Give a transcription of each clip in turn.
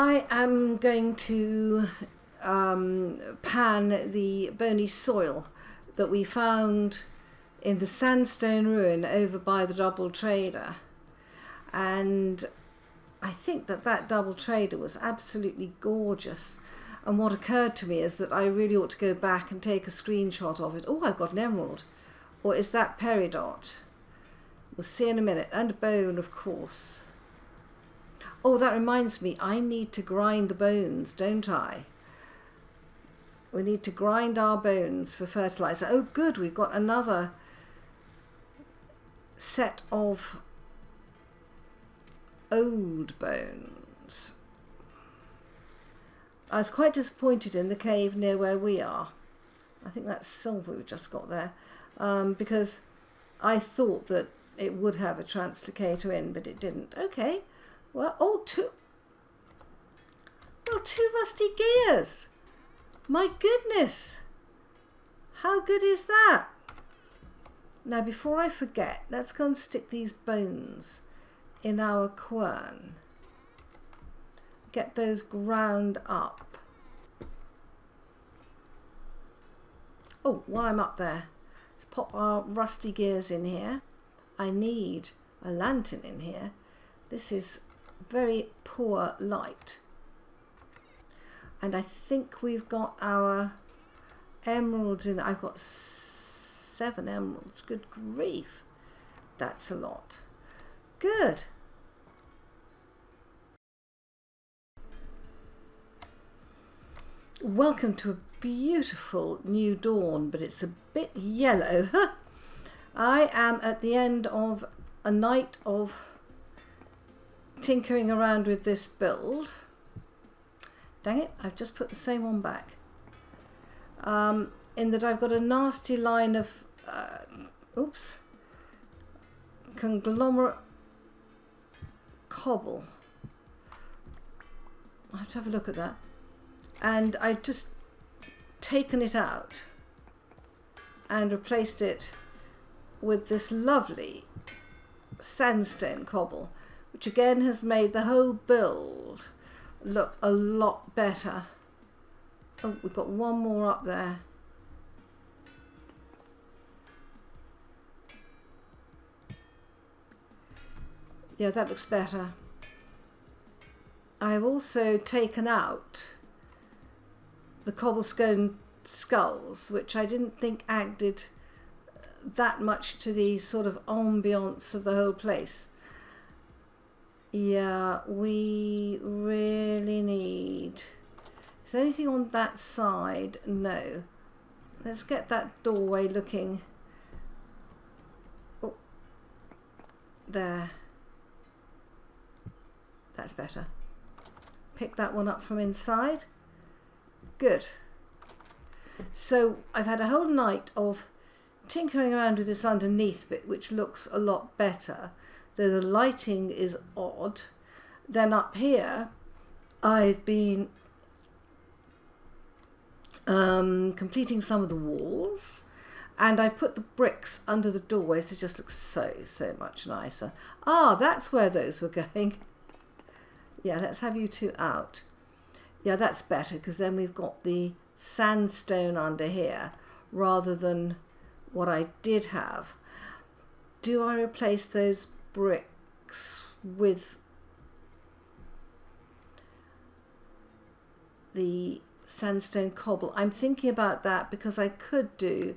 I am going to pan the bony soil that we found in the sandstone ruin over by the double trader, and I think that double trader was absolutely gorgeous. And what occurred to me is that I really ought to go back and take a screenshot of it. Oh, I've got an emerald. Or is that peridot? We'll see in a minute. And a bone, of course. Oh, that reminds me, I need to grind the bones, don't I? We need to grind our bones for fertiliser. Oh, good, we've got another set of old bones. I was quite disappointed in the cave near where we are. I think that's silver we've just got there. Because I thought that it would have a translocator in, but it didn't. Okay. Well, two rusty gears. My goodness. How good is that? Now, before I forget, let's go and stick these bones in our quern. Get those ground up. Oh, while I'm up there, let's pop our rusty gears in here. I need a lantern in here. This is very poor light. And I think we've got our emeralds in there. I've got 7 emeralds. Good grief. That's a lot. Good. Welcome to a beautiful new dawn, but it's a bit yellow. I am at the end of a night of tinkering around with this build. Dang it, I've just put the same one back. In that I've got a nasty line of conglomerate cobble. I have to have a look at that. And I've just taken it out and replaced it with this lovely sandstone cobble, which again has made the whole build look a lot better. Oh, we've got one more up there. Yeah, that looks better. I've also taken out the cobblestone skulls, which I didn't think added that much to the sort of ambience of the whole place. Yeah, we really need... Is there anything on that side? No. Let's get that doorway looking... Oh, there. That's better. Pick that one up from inside. Good. So I've had a whole night of tinkering around with this underneath bit, which looks a lot better, though the lighting is odd. Then up here I've been completing some of the walls, and I put the bricks under the doorways to just look so much nicer. Ah, that's where those were going. Yeah, let's have you two out. Yeah, that's better, because then we've got the sandstone under here rather than what I did have. Do I replace those bricks with the sandstone cobble? I'm thinking about that, because I could do,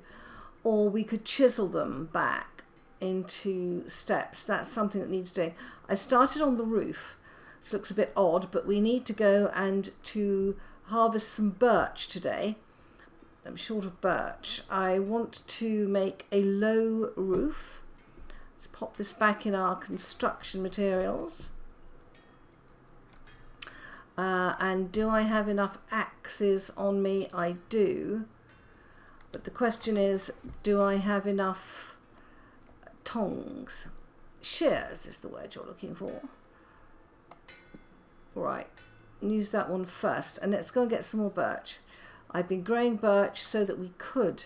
or we could chisel them back into steps. That's something that needs doing. I've started on the roof, which looks a bit odd, but we need to go and to harvest some birch today. I'm short of birch. I want to make a low roof. Let's pop this back in our construction materials. And do I have enough axes on me? I do. But the question is, do I have enough tongs? Shears is the word you're looking for. Right, use that one first, and let's go and get some more birch. I've been growing birch so that we could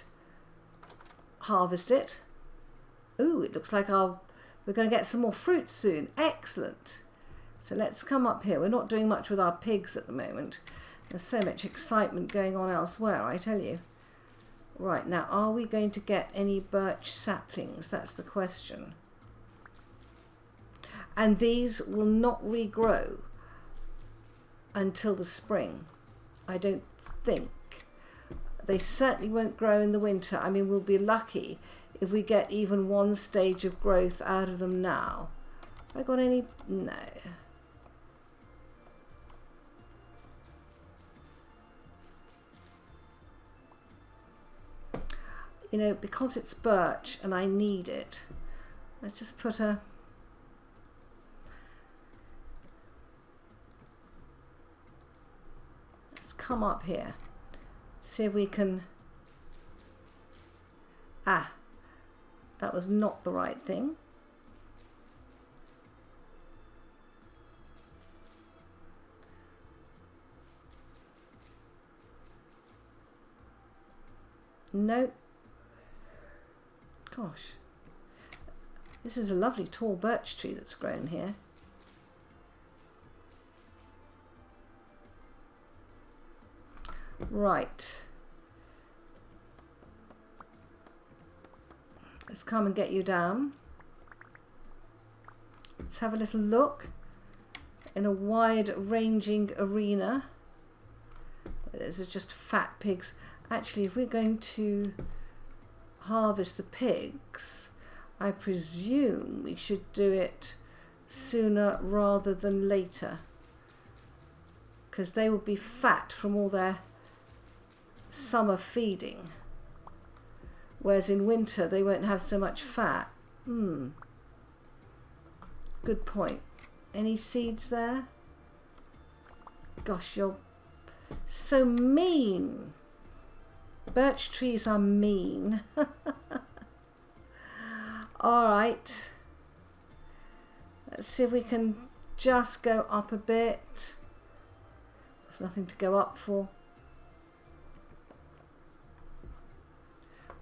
harvest it. Ooh, it looks like we're going to get some more fruit soon. Excellent. So let's come up here. We're not doing much with our pigs at the moment. There's so much excitement going on elsewhere, I tell you. Right, now are we going to get any birch saplings? That's the question. And these will not regrow until the spring, I don't think. They certainly won't grow in the winter. I mean, we'll be lucky if we get even one stage of growth out of them now. Have I got any? No. You know, because it's birch and I need it, let's just put a... Let's come up here. See if we can... Ah, that was not the right thing. No. Gosh. This is a lovely tall birch tree that's grown here. Right. Let's come and get you down. Let's have a little look in a wide-ranging arena. Those are just fat pigs. Actually, if we're going to harvest the pigs, I presume we should do it sooner rather than later, because they will be fat from all their summer feeding, whereas in winter they won't have so much fat. Good point. Any seeds there? Gosh, you're so mean. Birch trees are mean. All right. Let's see if we can just go up a bit. There's nothing to go up for.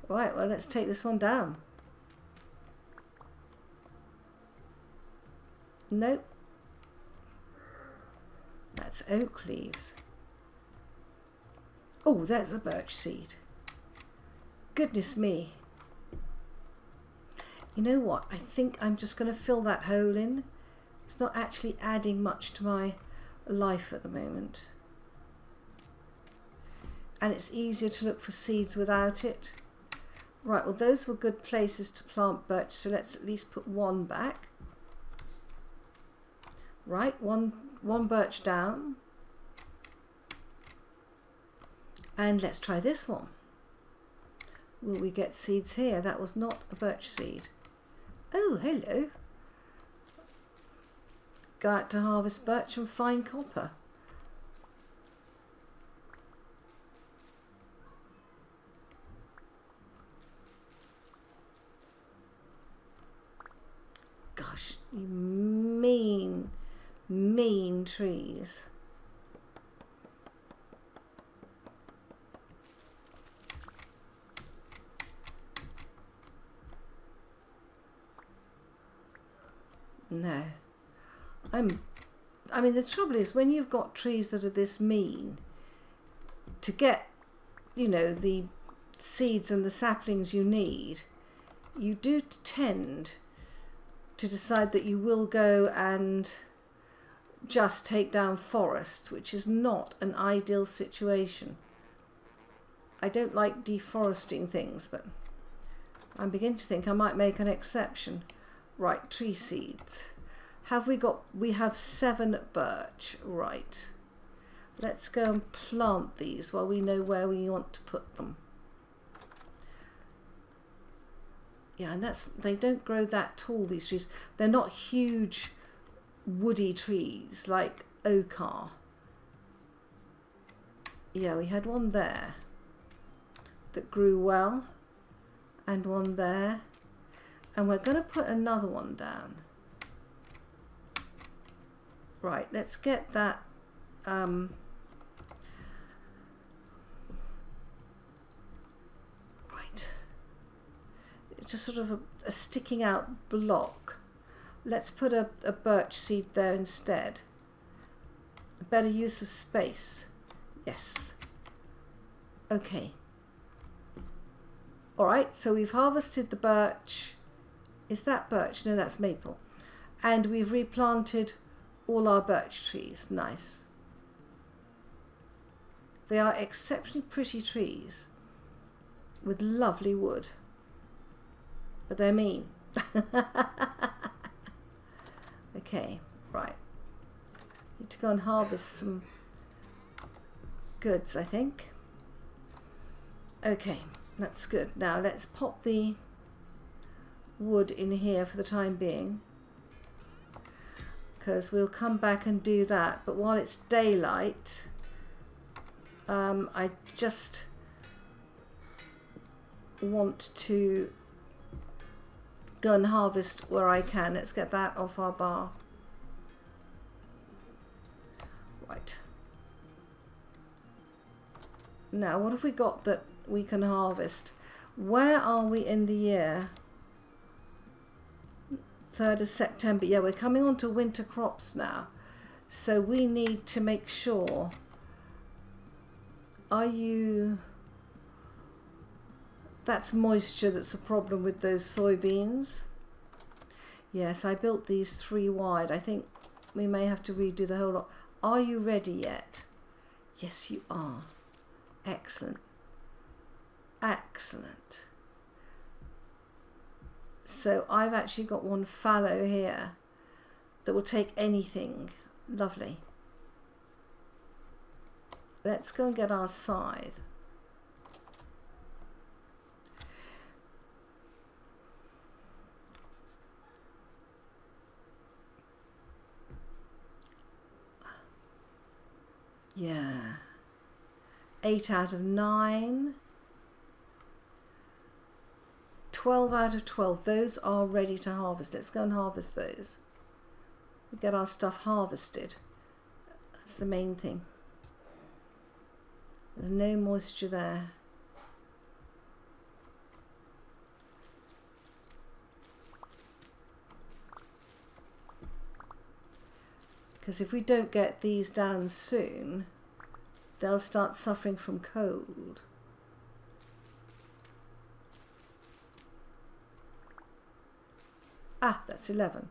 Right, well, let's take this one down. Nope. That's oak leaves. Oh, there's a birch seed. Goodness me. You know what? I think I'm just going to fill that hole in. It's not actually adding much to my life at the moment. And it's easier to look for seeds without it. Right, well, those were good places to plant birch, so let's at least put one back. Right, one birch down. And let's try this one. Will we get seeds here? That was not a birch seed. Oh, hello. Go out to harvest birch and find copper. Gosh, you mean, mean trees. No. I mean, the trouble is when you've got trees that are this mean, to get, you know, the seeds and the saplings you need, you do tend to decide that you will go and just take down forests, which is not an ideal situation. I don't like deforesting things, but I'm beginning to think I might make an exception. Right, tree seeds. We have 7 birch. Right. Let's go and plant these while we know where we want to put them. Yeah, and they don't grow that tall, these trees. They're not huge woody trees like oak are. Yeah, we had one there that grew well, and one there. And we're going to put another one down. Right, let's get that right. It's just sort of a sticking out block Let's put a birch seed there instead. A better use of space. Yes. Okay. Alright, so we've harvested the birch. Is that birch? No, that's maple. And we've replanted all our birch trees. Nice. They are exceptionally pretty trees with lovely wood. But they're mean. Okay, right. Need to go and harvest some goods, I think. Okay, that's good. Now let's pop the wood in here for the time being, because we'll come back and do that. But while it's daylight, I just want to go and harvest where I can. Let's get that off our bar. Right. Now, what have we got that we can harvest? Where are we in the year? 3rd of September. Yeah, we're coming on to winter crops now. So we need to make sure. Are you... That's moisture that's a problem with those soybeans. Yes, I built these 3 wide. I think we may have to redo the whole lot. Are you ready yet? Yes, you are. Excellent. Excellent. So I've actually got one fallow here that will take anything. Lovely. Let's go and get our scythe. Yeah. 8 out of 9. 12 out of 12. Those are ready to harvest. Let's go and harvest those. We get our stuff harvested. That's the main thing. There's no moisture there. Because if we don't get these down soon, they'll start suffering from cold. Ah, that's 11.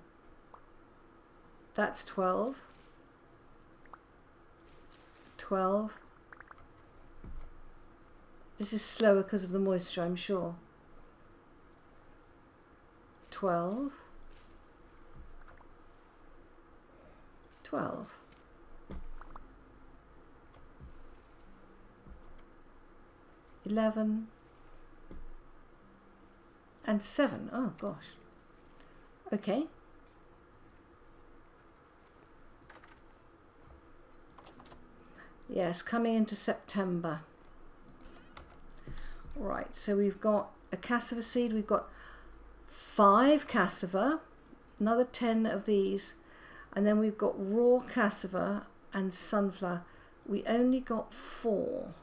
That's 12. 12. This is slower because of the moisture, I'm sure. 12. 12. $11 and 7. Oh gosh. Okay. Yes, coming into September. Right, so we've got a cassava seed. We've got 5 cassava, another 10 of these. And then we've got raw cassava and sunflower. We only got 4.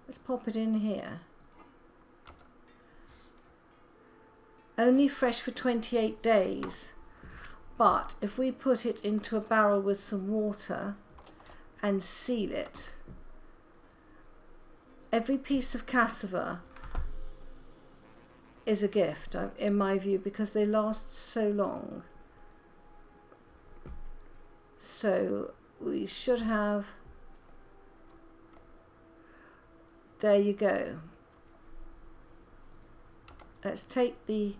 Let's pop it in here. Only fresh for 28 days. But if we put it into a barrel with some water and seal it, every piece of cassava is a gift, in my view, because they last so long. So we should have, there you go. Let's take we've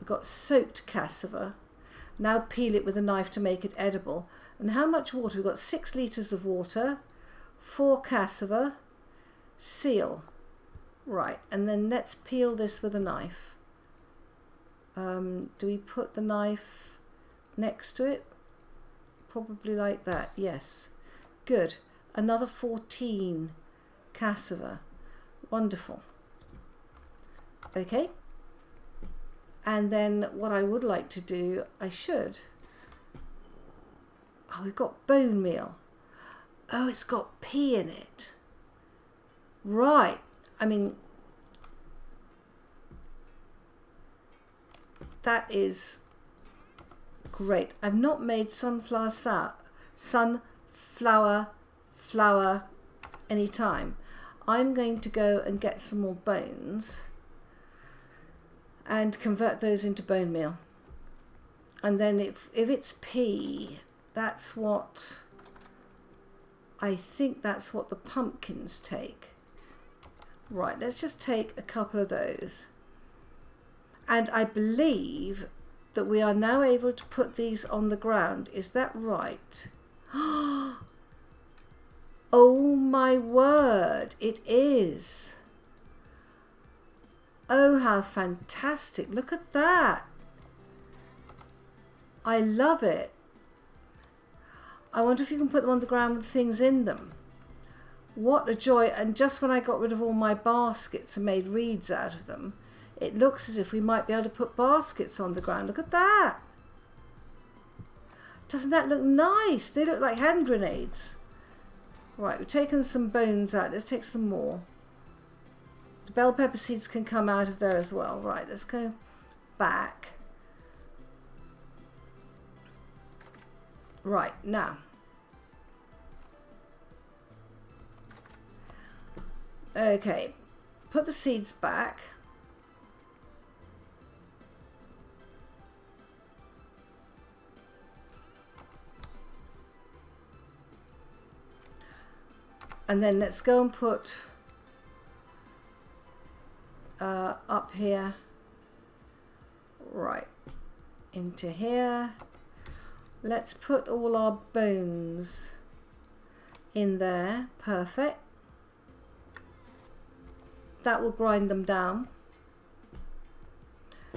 got soaked cassava. Now peel it with a knife to make it edible. And how much water? We've got 6 litres of water, 4 cassava, seal. Right, and then let's peel this with a knife. Do we put the knife next to it? Probably like that, yes. Good. Another 14 cassava. Wonderful. Okay. And then what I would like to do, oh, we've got bone meal. Oh, it's got pea in it. Right. I mean, that is great. I've not made sunflower flour any time. I'm going to go and get some more bones and convert those into bone meal. And then if it's pea, that's what I think that's what the pumpkins take. Right, let's just take a couple of those. And I believe that we are now able to put these on the ground. Is that right? Oh my word, it is. Oh, how fantastic. Look at that. I love it. I wonder if you can put them on the ground with things in them. What a joy. And just when I got rid of all my baskets and made reeds out of them, it looks as if we might be able to put baskets on the ground. Look at that. Doesn't that look nice? They look like hand grenades. Right, we've taken some bones out. Let's take some more. The bell pepper seeds can come out of there as well. Right, let's go back. Right, now. Okay, put the seeds back. And then let's go and put up here, right, into here. Let's put all our bones in there. Perfect. That will grind them down.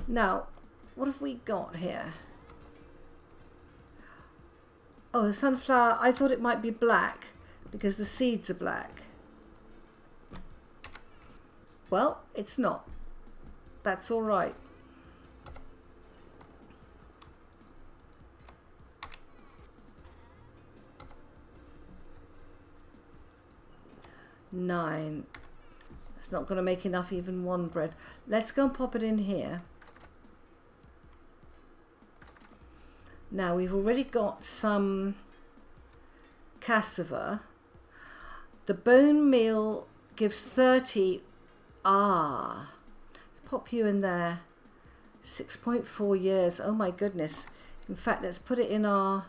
Now, what have we got here? Oh, the sunflower, I thought it might be black because the seeds are black. Well, it's not. That's all right. Nine. It's not going to make enough even one bread. Let's go and pop it in here. Now we've already got some cassava. The bone meal gives 30. Let's pop you in there. 6.4 years. Oh my goodness. In fact, let's put it in our...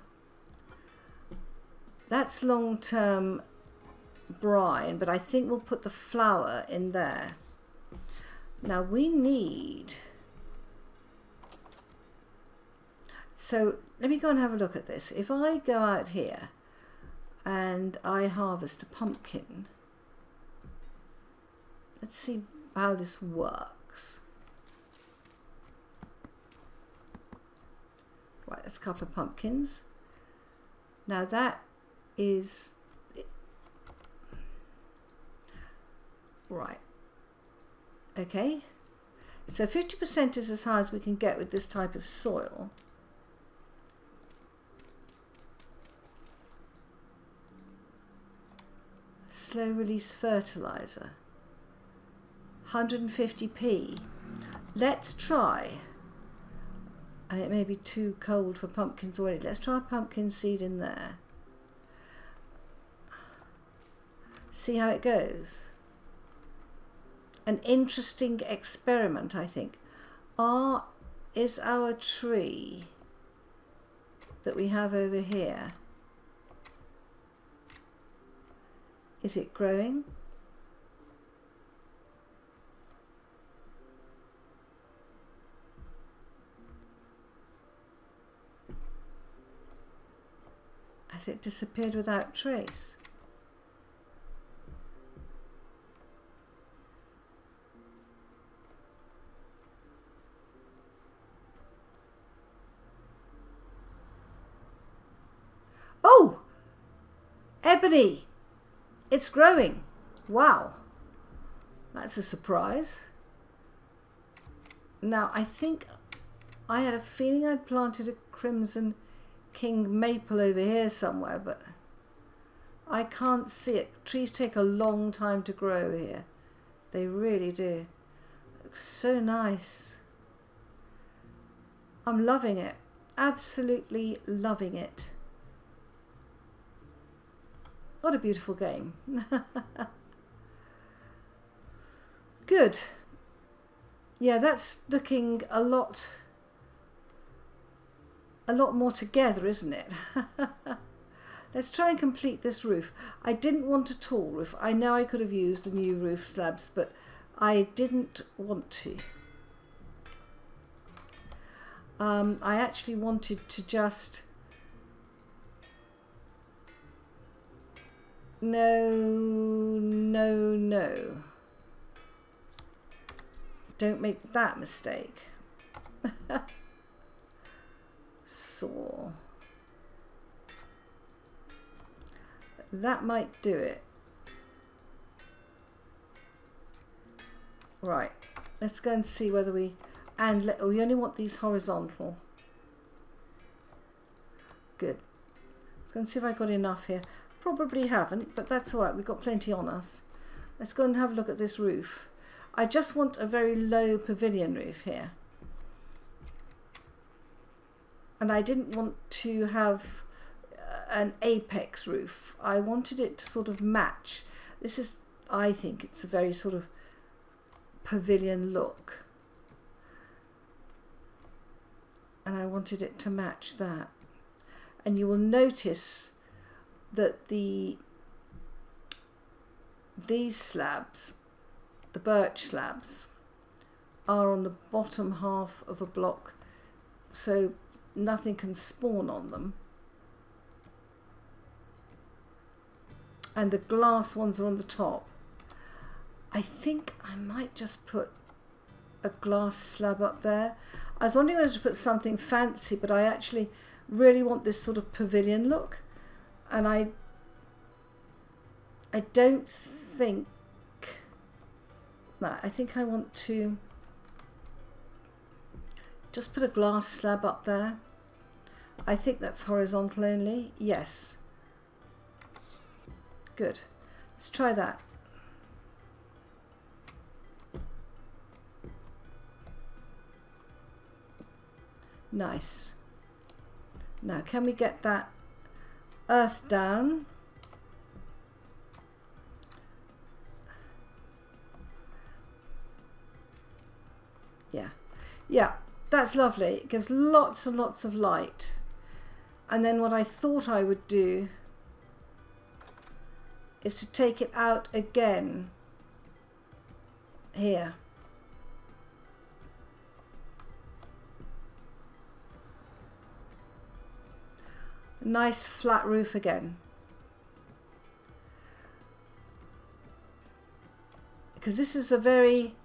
That's long-term brine, but I think we'll put the flour in there. Now we need... So let me go and have a look at this. If I go out here and I harvest a pumpkin, let's see how this works. Right, that's a couple of pumpkins. Now that is... Right. Okay. So 50% is as high as we can get with this type of soil. Slow release fertilizer. 150p. Let's try. And it may be too cold for pumpkins already. Let's try a pumpkin seed in there. See how it goes. An interesting experiment, I think. Is our tree that we have over here, is it growing? Has it disappeared without trace? Oh! Ebony! It's growing. Wow. That's a surprise. Now, I think I had a feeling I'd planted a Crimson King maple over here somewhere, but I can't see it. Trees take a long time to grow here. They really do. It looks so nice. I'm loving it. Absolutely loving it. What a beautiful game. Good. Yeah, that's looking a lot more together, isn't it? Let's try and complete this roof. I didn't want a tall roof. I know I could have used the new roof slabs, but I didn't want to. I actually wanted to just... No. Don't make that mistake. Saw. That might do it. Right. Let's go and see whether we... we only want these horizontal. Good. Let's go and see if I got enough here. Probably haven't, but that's all right. We've got plenty on us. Let's go and have a look at this roof. I just want a very low pavilion roof here. And I didn't want to have an apex roof. I wanted it to sort of match. This is, I think it's a very sort of pavilion look. And I wanted it to match that. And you will notice that these slabs, the birch slabs, are on the bottom half of a block, so nothing can spawn on them. And the glass ones are on the top. I think I might just put a glass slab up there. I was wondering whether to put something fancy, but I actually really want this sort of pavilion look. And I don't think... No, I think I want to just put a glass slab up there. I think that's horizontal only. Yes. Good. Let's try that. Nice. Now, can we get that earth down? Yeah, that's lovely. It gives lots and lots of light. And then what I thought I would do is to take it out again here. Nice flat roof again. Because this is a very...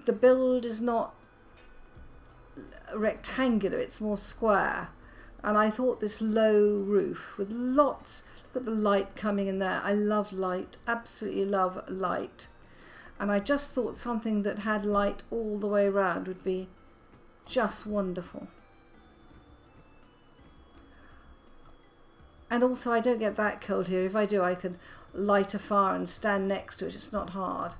the build is not rectangular, it's more square. And I thought this low roof with lots... Look at the light coming in there. I love light, absolutely love light. And I just thought something that had light all the way around would be just wonderful. And also I don't get that cold here. If I do, I can light a fire and stand next to it. It's not hard.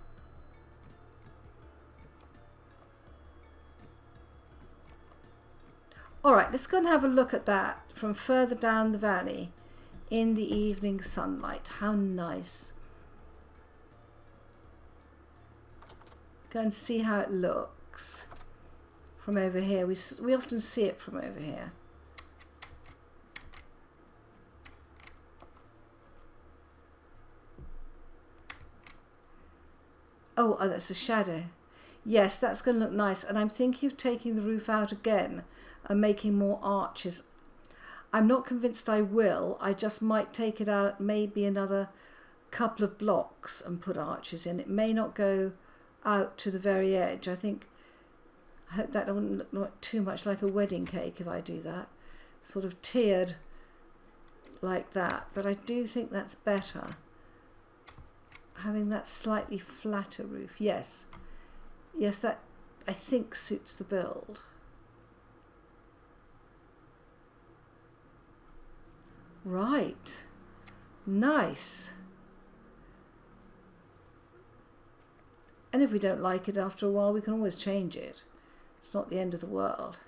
Alright, let's go and have a look at that from further down the valley in the evening sunlight. How nice. Go and see how it looks from over here. We often see it from over here. Oh, that's a shadow. Yes, that's going to look nice. And I'm thinking of taking the roof out again and making more arches. I'm not convinced I will. I just might take it out maybe another couple of blocks and put arches in. It may not go out to the very edge. I hope that wouldn't look too much like a wedding cake if I do that. Sort of tiered like that. But I do think that's better. Having that slightly flatter roof. Yes, that I think suits the build. Right, nice. And if we don't like it after a while, we can always change it. It's not the end of the world.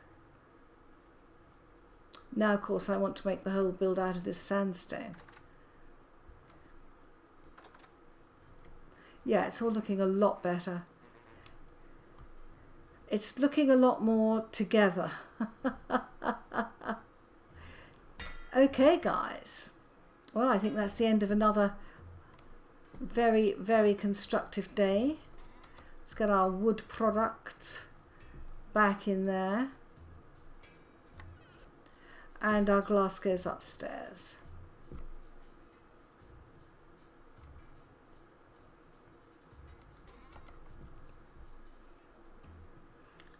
Now, of course, I want to make the whole build out of this sandstone. Yeah, it's all looking a lot better. It's looking a lot more together. Okay, guys. Well, I think that's the end of another very, very constructive day. Let's get our wood product back in there. And our glass goes upstairs.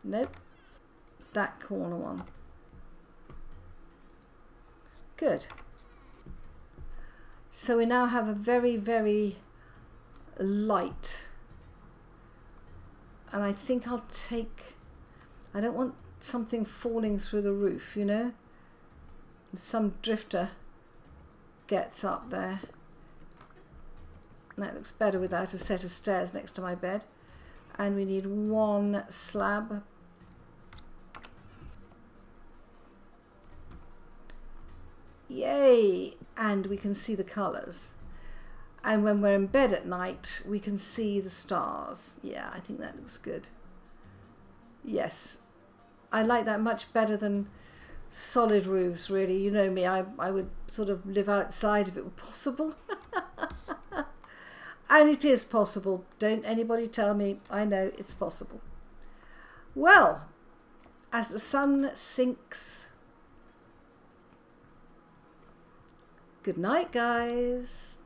Nope, that corner one. Good. So we now have a very, very light, and I think I'll take, I don't want something falling through the roof, you know, some drifter gets up there. That looks better without a set of stairs next to my bed. And we need one slab. Yay! And we can see the colours. And when we're in bed at night, we can see the stars. Yeah, I think that looks good. Yes, I like that much better than solid roofs, really. You know me, I would sort of live outside if it were possible. And it is possible. Don't anybody tell me. I know it's possible. Well, as the sun sinks, good night, guys.